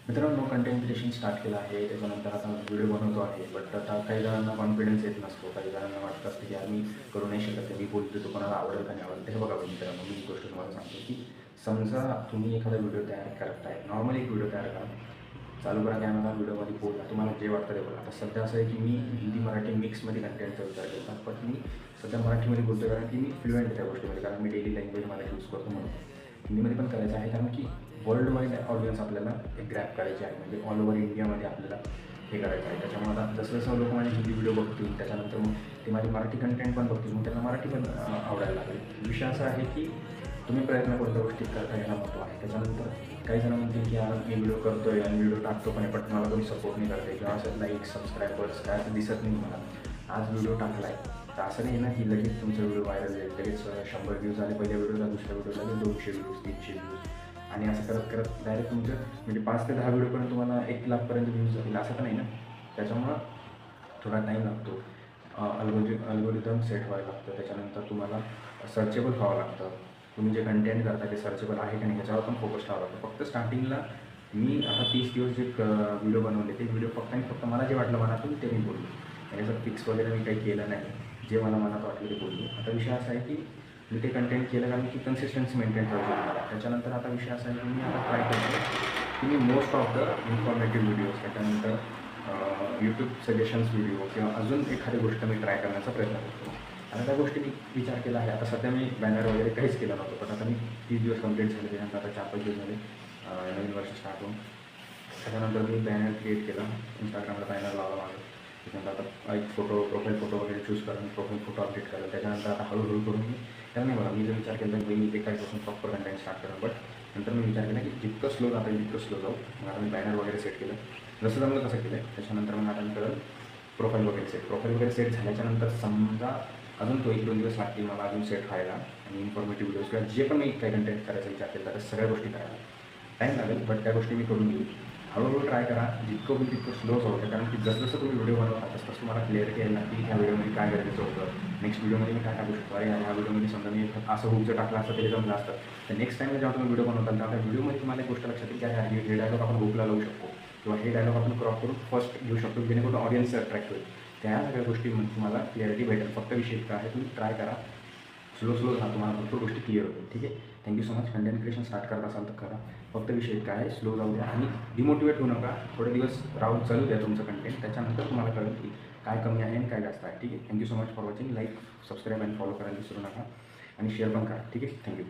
मित्रांनो, content creation start केलं आहे. त्याच्यानंतर आता व्हिडिओ बनवतो आहे. बट आता काही जणांना कॉन्फिडन्स येत नसतो. काही जणांना वाटतं असतं की यार मी करू नाही शकत. मी बोलतो तो कोणाला आवडेल का नाही आवडेल. हे बघा मित्रांनो, मी एक गोष्ट तुम्हाला सांगतो की समजा तुम्ही एखादा व्हिडिओ तयार करताय. नॉर्मली एक व्हिडिओ तयार करा, चालू करा कॅमेरा, व्हिडिओमध्ये बोला, तुम्हाला जे वाटतं ते बोला. आता सध्या असं आहे की मी हिंदी मराठी मिक्समध्ये कंटेंटचा विचार करतो. पण मी सध्या मराठीमध्ये बोलतो कारण की मी फ्लुएंट आहे त्या गोष्टीमध्ये, कारण मी डेली लँग्वेज मराठी यूज करतो म्हणून. हिंदीमध्ये पण करायचं आहे कारण की वर्ल्ड वाईड ऑडियन्स आपल्याला एक ग्रॅप करायची आहे, म्हणजे ऑल ओव्हर इंडियामध्ये आपल्याला हे करायचं आहे. त्याच्यामुळे आता जसं जसं लोक माझे हिंदी व्हिडिओ बघतील त्याच्यानंतर मग ते माझी मराठी कंटेंट पण बघतील, मग त्यांना मराठी पण आवडायला लागेल. विषय असा आहे की तुम्ही प्रयत्न कोणत्या गोष्टीत करता याला महत्त्व आहे. त्याच्यानंतर काही जण म्हणतील की यार मी व्हिडिओ करतो आहे आणि व्हिडिओ टाकतो पण आहे, पण मला कोणी सपोर्ट नाही करते किंवा असं लाईक सबस्क्रायबर्स काय असं दिसत नाही मला. आज व्हिडिओ टाकला आहे तर असं नाही ना की लगेच तुमचा व्हिडिओ व्हायरल जाईल, लगेच 100 व्ह्यूज आले पहिल्या व्हिडिओला, दुसऱ्या व्हिडिओला 200 व्ह्यूज, 300 व्ह्यूज, आणि असं करत करत डायरेक्ट तुमचं म्हणजे 5 ते 10 व्हिडिओपर्यंत तुम्हाला 1 लाखपर्यंत व्ह्यूज जाईल असं तर नाही ना. त्याच्यामुळं थोडा टाईम लागतो. अल्गोरिदम सेट व्हायला लागतं. त्याच्यानंतर तुम्हाला सर्चेबल व्हावं लागतं. तुम्ही जे कंटेंट करता ते सर्चेबल आहे की नाही याच्यावर पण फोकस ठेवावं लागतं. फक्त स्टार्टिंगला मी आता 30 दिवस जे व्हिडिओ बनवले ते व्हिडिओ फक्त आणि फक्त मला जे वाटलं मनातून ते मी बोललो. म्हणजे असं फिक्स वगैरे मी काही केलं नाही. जे मला मनात वाटलं ते बोललो. आता विषय असा आहे की मी ते कंटेंट केलं कारण की कन्सिस्टन्सी मेंटेन ठेवायची मला. त्याच्यानंतर आता विषय असा आहे की मी आता ट्राय करतो की मी most of the informative videos, त्याच्यानंतर यूट्यूब सजेशन्स व्हिडिओ किंवा अजून एखादी गोष्ट मी ट्राय करण्याचा प्रयत्न करतो. आता त्या गोष्टी मी विचार केला आहे. आता सध्या मी बॅनर वगैरे काहीच केलं नव्हतं, पण आता मी 30 दिवस कंप्लीट झाले. त्याच्यानंतर आता 4-5 दिवस झाले नवीन वर्ष स्टार्ट होऊन. त्याच्यानंतर मी बॅनर क्रिएट केला, इंस्टाग्रामला बॅनर लावला माझं. त्याच्यानंतर आता एक फोटो, प्रोफाईल फोटो वगैरे चूज करून प्रोफाईल फोटो अपडेट करेल. त्याच्यानंतर आता हळूहळू करून मी त्याला नाही बघा, मी जर विचार केला की मी एकापासून प्रॉपर कंटेंट स्टार्ट करेन. बट नंतर मी विचार केला की जितकं स्लो जाता येईल तितकं स्लो जाऊ. मग आता मी बॅनर वगैरे सेट केलं, जसं जमलं तसं केलं. त्याच्यानंतर मग आता मी करेल प्रोफाईल वगैरे सेट झाल्याच्यानंतर समजा अजून तो 1-2 दिवस लागतील मला अजून सेट व्हायला, आणि इन्फॉर्मेटिव्ह व्हिडिओज किंवा जे पण मी काही कंटेंट करायचा विचार केला त्या सगळ्या गोष्टी करायला टाईम लागेल. बट त्या गोष्टी मी करून घेईल. हळूहळू ट्राय करा, जितकं होईल तितकं स्लो जाऊ द्या. कारण की जसं जसं तुम्ही व्हिडिओ बनवता तसं तसं तुम्हाला क्लिअरिटी यायला की ह्या व्हिडिओमध्ये काय गरजेचं होतं, नेक्स्ट व्हिडिओमध्ये मी काय टाकू शकतो. अरे ह्या व्हिडिओमध्ये समजा मी असं हुकचं टाकलं असतं तरी जमलं असतं. तर नेक्स्ट टाईम जेव्हा तुम्ही व्हिडिओ बनवताल तेव्हा त्या व्हिडिओमध्ये तुम्हाला एक गोष्ट लक्षात येईल की अरे हे डायलॉग आपण हुकला लावू शकतो किंवा हे डायलॉग आपण क्रॉप करून फर्स्ट घेऊ शकतो, जेणेकरून ऑडियन्स अट्रॅक्ट होईल. त्या सगळ्या गोष्टीमध्ये तुम्हाला क्लिअरिटी भेटेल. फक्त विषय काय आहे, तुम्ही ट्राय करा, स्लो राहा, तुम्हाला भरपूर गोष्टी क्लिअर होतील. ठीक आहे, thank you so much. Content creation start करत असाल तर करा. फक्त विषय काय आहे, स्लो जाऊ द्या आणि डिमोटिवेट होऊ नका. थोडे दिवस राहून चालू द्या तुमचं कंटेंट, त्याच्यानंतर तुम्हाला कळेल की काय कमी आहे आणि काय जास्त आहे. ठीक आहे, thank you so much for watching. Like, subscribe आणि फॉलो करायला विसरू नका आणि शेअर पण करा. ठीक आहे, थँक्यू.